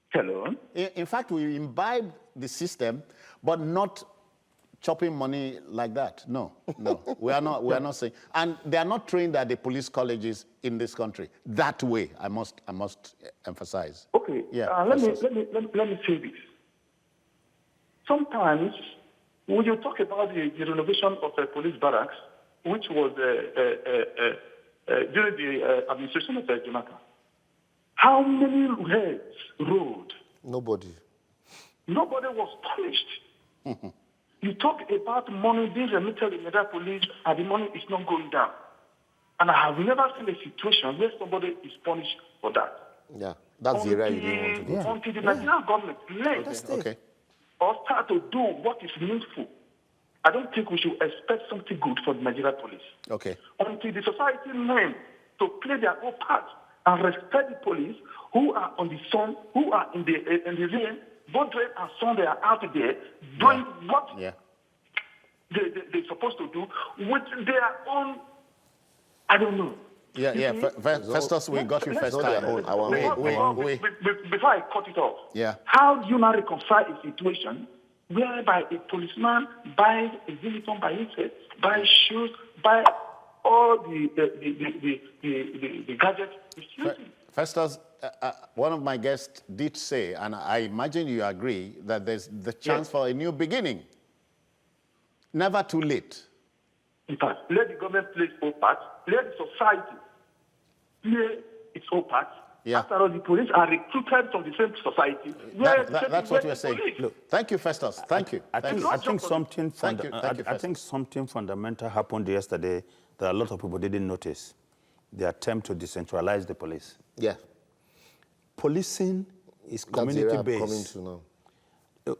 S5: Hello?
S1: In fact, we imbibe the system, but not chopping money like that. No, we are not saying. And they are not trained at the police colleges in this country that way. I must emphasize.
S5: Okay.
S1: Yeah.
S5: Let me say this. Sometimes when you talk about the renovation of the police barracks, which was during the administration of Jonathan, how many heads rolled?
S2: Nobody.
S5: Nobody was punished. You talk about money being remitted in the police and the money is not going down. And I have never seen a situation where somebody is punished for that.
S2: Yeah, that's the area you didn't want to go to.
S5: Until the Nigerian government learns or start to do what is needful, I don't think we should expect something good for the Nigerian police.
S1: Okay.
S5: Until the society learns to play their own part and respect the police who are on the sun, who are in the rain, both rain and sun, they are out there doing what they're supposed to do with their own, I don't know.
S1: Yeah. Festus, we got you first time.
S5: Before I cut it off,
S1: how
S5: do you now reconcile a situation whereby a policeman buys a uniform by himself, buys shoes, buys all the gadgets?
S1: Festus, one of my guests did say, and I imagine you agree, that there's the chance for a new beginning. Never too late.
S5: In fact, let the government play its own part. Let the society play its own part.
S1: Yeah.
S5: After all, the police are recruited from the same society. Where
S1: That's what we're saying. Look, thank you, Festus. Thank you.
S3: I think something
S1: Thank you,
S3: I think something fundamental happened yesterday that a lot of people didn't notice. The attempt to decentralize the police.
S2: Yeah.
S3: Policing is
S2: That's the area I'm coming
S3: community-based.
S2: to now.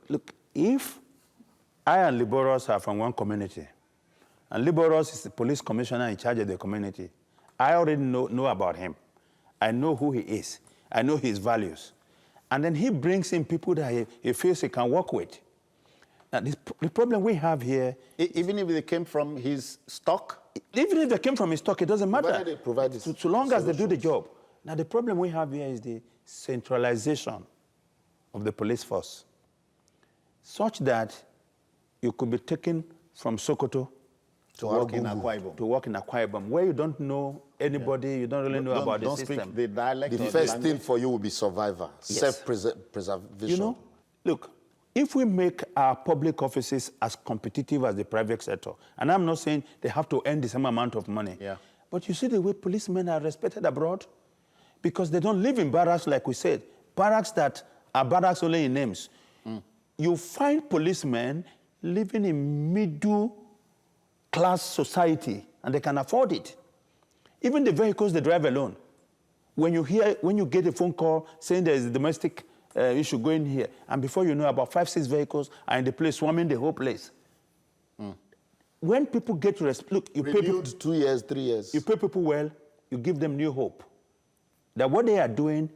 S3: Look, if I and Liberos are from one community, and Liberos is the police commissioner in charge of the community, I already know about him. I know who he is. I know his values. And then he brings in people that he feels he can work with. Now, the problem we have here...
S1: Even if they came from his stock?
S3: Even if they came from his stock, it doesn't matter.
S2: Whether they provide this
S3: so long as they do the job. Now, the problem we have here is the centralization of the police force, such that you could be taken from Sokoto
S1: To work in Akwa Ibom.
S3: to work in Akwa Ibom, where you don't know anybody, you don't really know about the system.
S1: Don't speak the dialect.
S2: The
S1: or
S2: first
S1: language.
S2: thing for you will be survivor,
S3: Yes.
S2: self-preservation.
S3: You know, look, if we make our public offices as competitive as the private sector, and I'm not saying they have to earn the same amount of money,
S1: Yeah.
S3: but you see the way policemen are respected abroad? Because they don't live in barracks, like we said, barracks that are barracks only in names. You find policemen living in middle-class society, and they can afford it. Even the vehicles they drive alone. When you get a phone call saying there is a domestic issue going here, and before you know, about 5-6 vehicles are in the place, swarming the whole place. When people get to look, you pay people,
S2: Renewed 2 years, 3 years.
S3: you pay people well, you give them new hope. That what they are doing,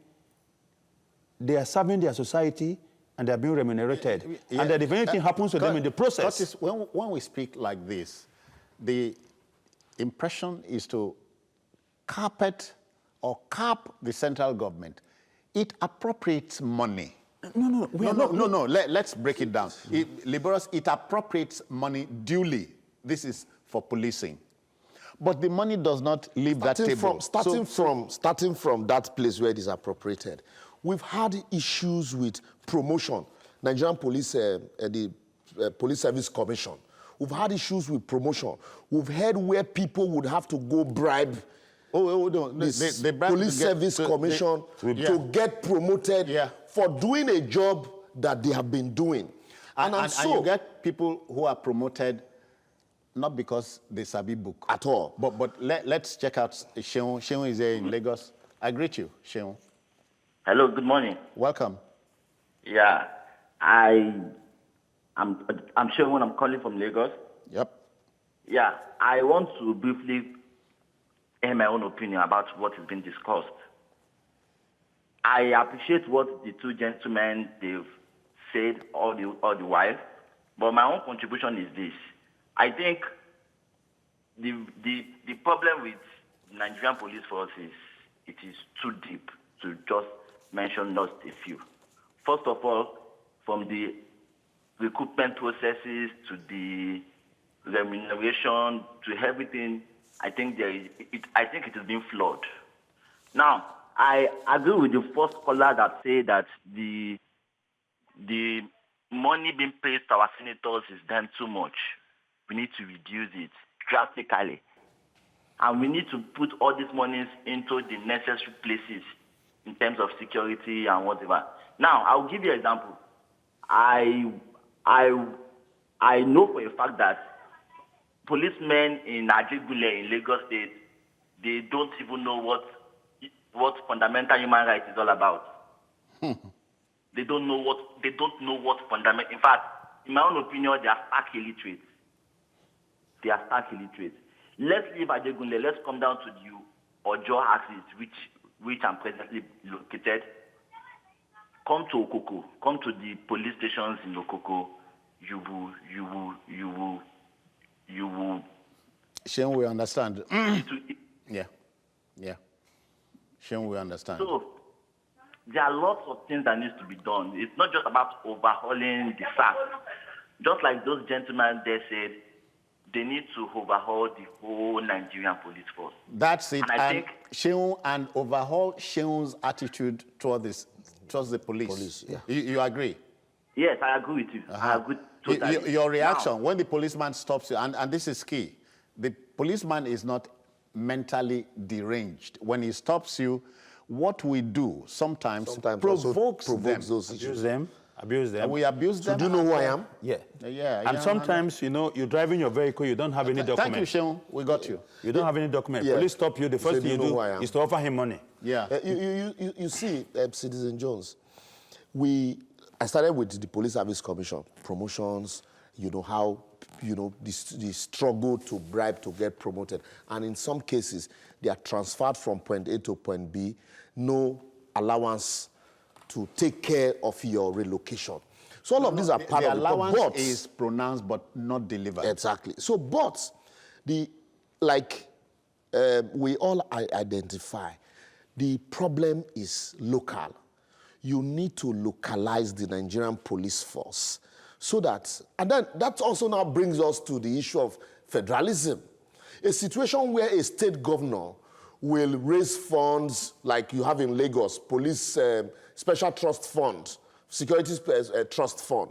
S3: they are serving their society and they are being remunerated.
S1: Yeah.
S3: And that if anything happens to them in the process.
S1: Curtis, when we speak like this, the impression is to carpet or cap the central government. It appropriates money.
S3: No,
S1: Let's break it down. Liberals, it appropriates money duly. This is for policing. But the money does not leave that table.
S2: Starting from that place where it is appropriated, we've had issues with promotion. Nigerian Police, the Police Service Commission. We've had issues with promotion. We've heard where people would have to go bribe this
S1: they bribe
S2: Police Service Commission to get promoted for doing a job that they have been doing.
S1: And you get people who are promoted not because they sabi book.
S2: At all.
S1: But let's check out Sheon. Sheon is here in Lagos. I greet you, Sheon.
S6: Hello, good morning.
S1: Welcome.
S6: Yeah, I'm Sheon. I'm calling from Lagos.
S1: Yep.
S6: Yeah, I want to briefly air my own opinion about what is being discussed. I appreciate what the two gentlemen they've said all the while, but my own contribution is this. I think the problem with Nigerian police force is it is too deep to just mention just a few. First of all, from the recruitment processes to the remuneration to everything, I think it has been flawed. Now, I agree with the first caller that said that the money being paid to our senators is then too much. We need to reduce it drastically. And we need to put all these monies into the necessary places in terms of security and whatever. Now, I'll give you an example. I know for a fact that policemen in Ajigule in Lagos State, they don't even know what fundamental human rights is all about. They don't know what fundamental. In fact, in my own opinion, they are stark illiterate. Let's leave Ajigule. Let's come down to the Ojo axis, which I'm presently located. Come to Okoko. Come to the police stations in Okoko. You will.
S1: Sheon, we understand. Yeah. Sheon, we understand.
S6: So there are lots of things that needs to be done. It's not just about overhauling the SARS. Just like those gentlemen there said, they need to overhaul the whole Nigerian police force.
S1: That's it.
S6: And I think
S1: Sheon and overhaul Sheon's attitude towards the police.
S2: Yeah.
S1: You agree?
S6: Yes, I agree with you. I agree totally.
S1: Your reaction
S6: now,
S1: when the policeman stops you, and this is key. the policeman is not mentally deranged. When he stops you, what we do sometimes provokes them.
S2: Those issues.
S3: Abuse them.
S1: We abuse them.
S2: Do you know who I am?
S3: Yeah.
S1: Yeah.
S3: And sometimes, you know, you're driving your vehicle, you don't have any document.
S1: Thank you, Sean. We got you.
S3: You don't have any document.
S2: Yeah.
S3: Police stop you. The first thing you do is to offer him money.
S1: Yeah.
S2: You see, Citizen Jones, I started with the Police Service Commission, promotions, you know, how, you know, the struggle to bribe to get promoted. And in some cases, they are transferred from point A to point B, no allowance to take care of your relocation. So all of these are part
S1: the
S2: of
S1: allowance
S2: but
S1: is pronounced but not delivered.
S2: Exactly. So, but we all identify, the problem is local. You need to localize the Nigerian police force so that, and then that also now brings us to the issue of federalism. A situation where a state governor will raise funds like you have in Lagos, police special trust fund, security trust fund,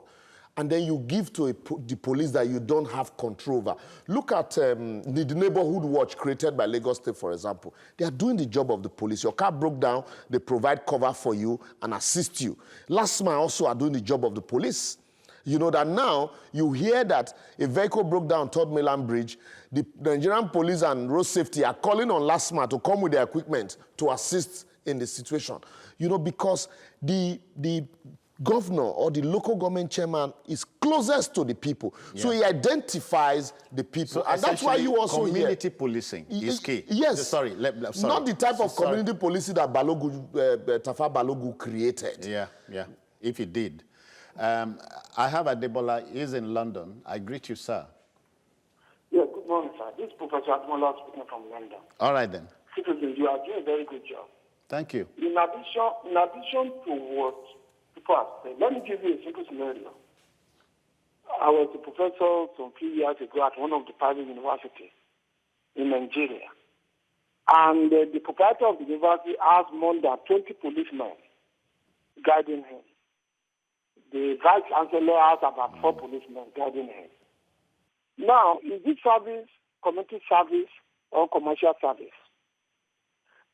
S2: and then you give to the police that you don't have control over. Look at the neighborhood watch created by Lagos State, for example. They are doing the job of the police. Your car broke down, they provide cover for you and assist you. Last Mile also are doing the job of the police. You know that now you hear that a vehicle broke down on Third Mainland Bridge, the Nigerian police and road safety are calling on Last Mile to come with their equipment to assist in the situation. You know, because the governor or the local government chairman is closest to the people. Yeah. So he identifies the people.
S1: So
S2: and that's why you also
S1: community policing is key.
S2: Yes.
S1: Sorry.
S2: Not the type of community policing that Tafa Balogu created.
S1: Yeah, if he did. I have Adebola. He's in London. I greet you, sir.
S7: Yeah, good morning, sir. This is Professor Admola speaking from London.
S1: All right, then.
S7: Citizens, you are doing a very good job.
S1: Thank you.
S7: In addition to what people have said, let me give you a simple scenario. I was a professor some few years ago at one of the private universities in Nigeria. And the proprietor of the university has more than 20 policemen guiding him. The vice chancellor has about 4 policemen guiding him. Now, is this service community service or commercial service?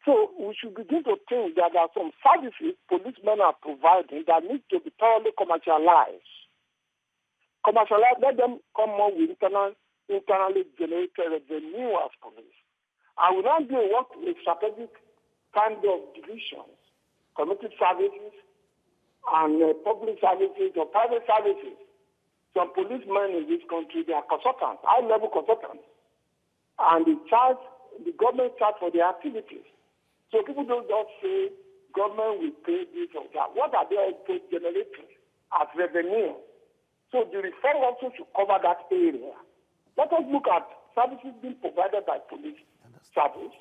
S7: So we should begin to think that there are some services policemen are providing that need to be thoroughly commercialized. Let them come up with internally generated revenue as police. I will not do work with strategic kind of divisions, community services and public services or private services. Some policemen in this country, they are consultants, high-level consultants, and the government charge for their activities. So people don't just say government will pay this or that. What are they also generating as revenue? So the reform also should cover that area. Let us look at services being provided by police service.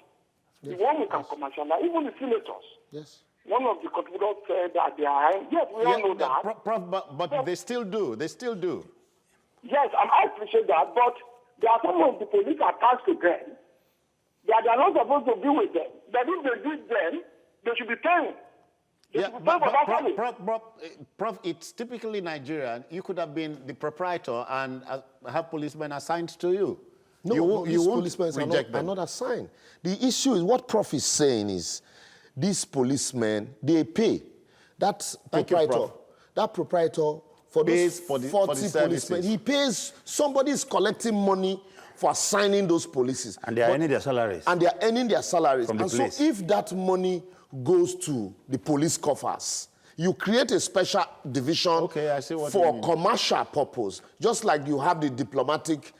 S7: Yes. The one we can commercialize, even the senators. Yes. One of the contributors said that they are, yes, we all know that.
S1: But they still do. They still do.
S7: Yes, and I appreciate that. But there are some of the police attached to them that they are not supposed to be with them. But if they do them, they should be paying.
S1: Prof, it's typically Nigerian. You could have been the proprietor and have policemen assigned to you.
S2: No,
S1: you won't
S2: policemen
S1: are
S2: not assigned. The issue is, what Prof is saying is, these policemen, they pay. That proprietor for those 40 policemen, he pays, somebody is collecting money for assigning those policies.
S3: And they are earning their salaries.
S2: And they are earning their salaries.
S3: From the police.
S2: So if that money goes to the police coffers, you create a special division for commercial purpose, just like you have the diplomatic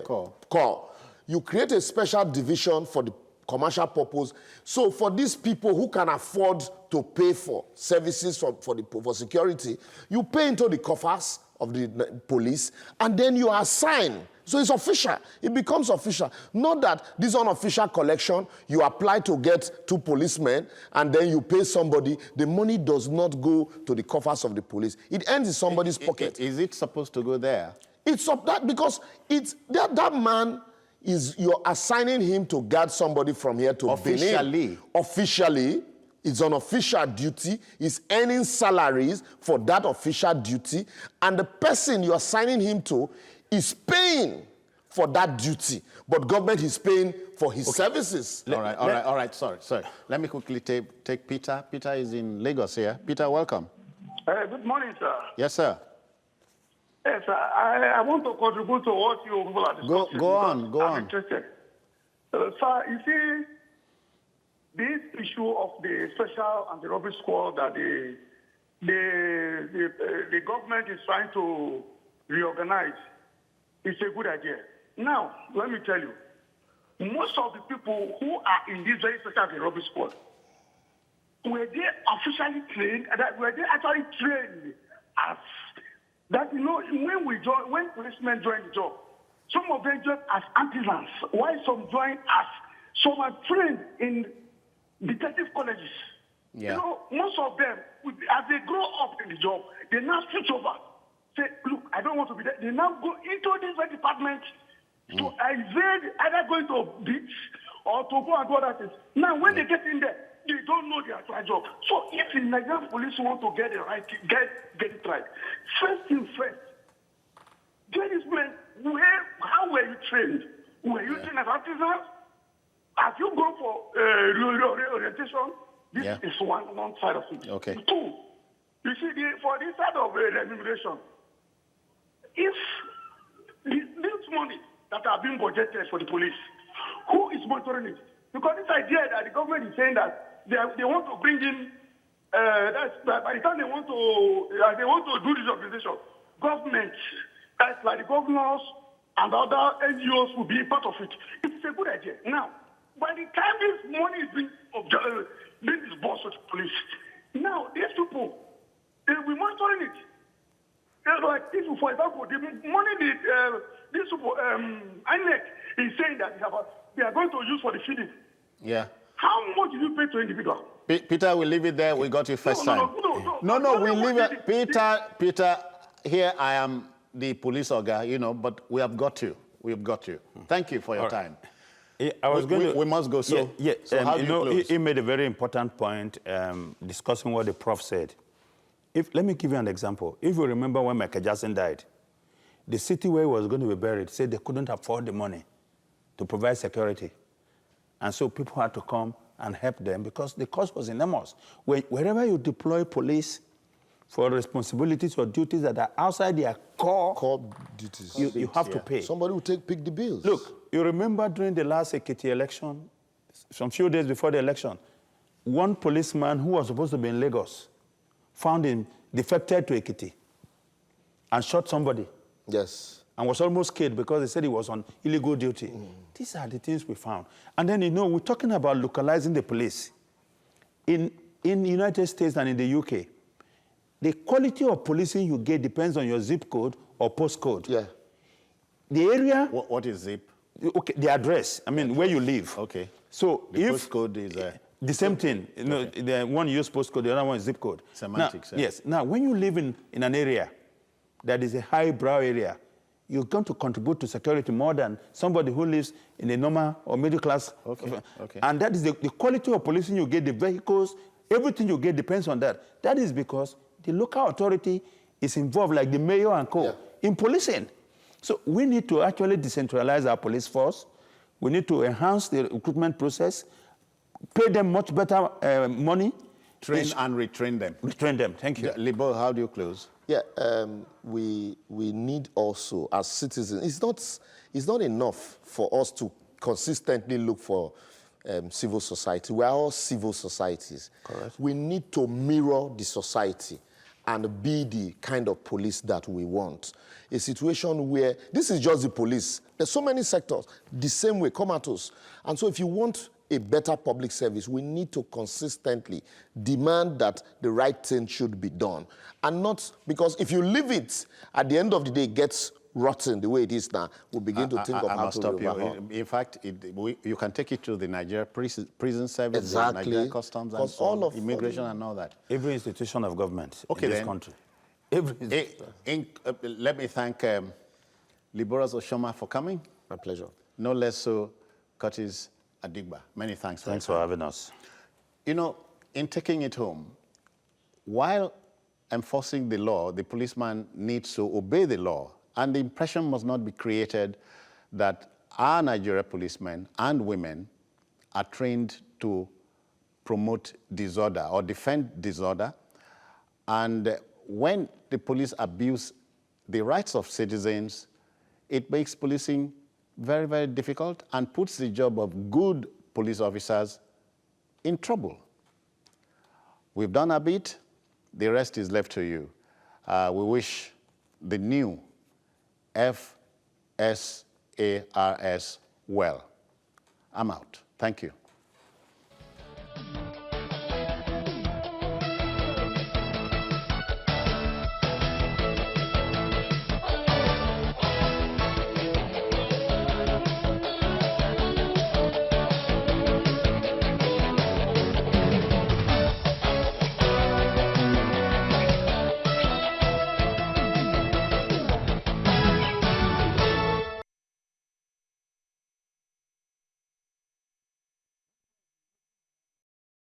S2: corps. You create a special division for the commercial purpose. So for these people who can afford to pay for services for security, you pay into the coffers of the police, and then you assign. So it's official. It becomes official. Not that this unofficial collection, you apply to get 2 policemen, and then you pay somebody. The money does not go to the coffers of the police. It ends in somebody's pocket.
S1: Is it supposed to go there?
S2: It's up that because it's that man is, you're assigning him to guard somebody from here to Benin. Officially, it's on official duty. He's earning salaries for that official duty, and the person you're assigning him to is paying for that duty, but government is paying for his services.
S1: All right. Sorry. Let me quickly take Peter. Peter is in Lagos here. Peter, welcome.
S5: Good morning, sir.
S1: Yes, sir.
S5: Yes, sir. I want to contribute to what you people are discussing.
S1: Go on.
S5: I'm interested. Sir, you see, this issue of the special anti-robbery squad that the government is trying to reorganize is a good idea. Now, let me tell you, most of the people who are in this very special anti-robbery squad, were they officially trained, were they actually trained as, that, you know, when policemen join the job, some of them join as artisans, while some join as, some are trained in detective colleges.
S1: Yeah.
S5: You know, most of them, as they grow up in the job, they now switch over. Say, look, I don't want to be there. They now go into this very department to evade either going to beach or to go and do other things. Now, when they get in there, they don't know their actual job. So if the Nigerian police want to get it right, get it right, first thing first, get this man, how were you trained? Were you trained as artisans? Have you gone for orientation? This is one side of it.
S1: Okay.
S5: Two, you see, for this side of remuneration, if this money that are being budgeted for the police, who is monitoring it? Because this idea that the government is saying that they want to bring in, by the time they want to do this organization, government, that's like the governors and other NGOs will be part of it. It's a good idea. Now, by the time this money is being disbursed to the police, now these people, they will be monitoring it. Like if, for example, the money these people, INEC is saying that they are going to use for the feeding.
S1: Yeah.
S5: How much do you pay to individual?
S1: Peter, we'll leave it there. We got you first time. No, we leave it. Peter, here I am the police organ, you know, but we have got you. We've got you. Thank you for your time. We must go. So, so how do you close?
S3: He made a very important point discussing what the prof said. Let me give you an example. If you remember when Michael Jackson died, the city where he was going to be buried said they couldn't afford the money to provide security. And so people had to come and help them because the cost was enormous. Wherever you deploy police for responsibilities or duties that are outside their core
S2: duties,
S3: you have to pay.
S2: Somebody will pick the bills.
S3: Look, you remember during the last Ekiti election, some few days before the election, one policeman who was supposed to be in Lagos found him defected to Ekiti and shot somebody.
S2: Yes.
S3: And was almost killed because they said he was on illegal duty. These are the things we found. And then, you know, we're talking about localizing the police. In the United States and in the UK, the quality of policing you get depends on your zip code or postcode.
S2: Yeah.
S3: The area...
S1: What is zip?
S3: Okay, the address. I mean, where you live.
S1: Okay.
S3: So
S1: the postcode is...
S3: the same thing. You know, the one you use postcode, the other one is zip code.
S1: Semantics.
S3: Now, yes. Now, when you live in an area that is a highbrow area, you're going to contribute to security more than somebody who lives in a normal or middle class.
S1: Okay.
S3: And that is the quality of policing you get, the vehicles, everything you get depends on that. That is because the local authority is involved, like the mayor and co, in policing. So we need to actually decentralize our police force. We need to enhance the recruitment process, pay them much better money.
S1: Train and retrain them.
S3: Retrain them, thank you.
S1: Libo, how do you close?
S2: Yeah, we need also, as citizens, it's not enough for us to consistently look for civil society. We are all civil societies.
S3: Correct.
S2: We need to mirror the society and be the kind of police that we want. A situation where, this is just the police. There's so many sectors, the same way, come at us. And so if you want a better public service, we need to consistently demand that the right thing should be done. And not, because if you leave it, at the end of the day, it gets rotten the way it is now, we'll begin to think of how to overhaul.
S1: In fact, you can take it to the Nigeria prison service,
S2: exactly.
S1: the Nigeria customs, and so
S2: all
S1: on, immigration and all that.
S3: Every institution of government in this country.
S1: Let me thank Liboras Oshoma for coming.
S2: My pleasure.
S1: No less so, Curtis Adigba. Many thanks.
S3: Thanks for having us.
S1: You know, in taking it home, while enforcing the law, the policeman needs to obey the law, and the impression must not be created that our Nigeria policemen and women are trained to promote disorder or defend disorder. And when the police abuse the rights of citizens, it makes policing very, very difficult and puts the job of good police officers in trouble. We've done a bit. The rest is left to you. We wish the new FSARS well. I'm out. Thank you.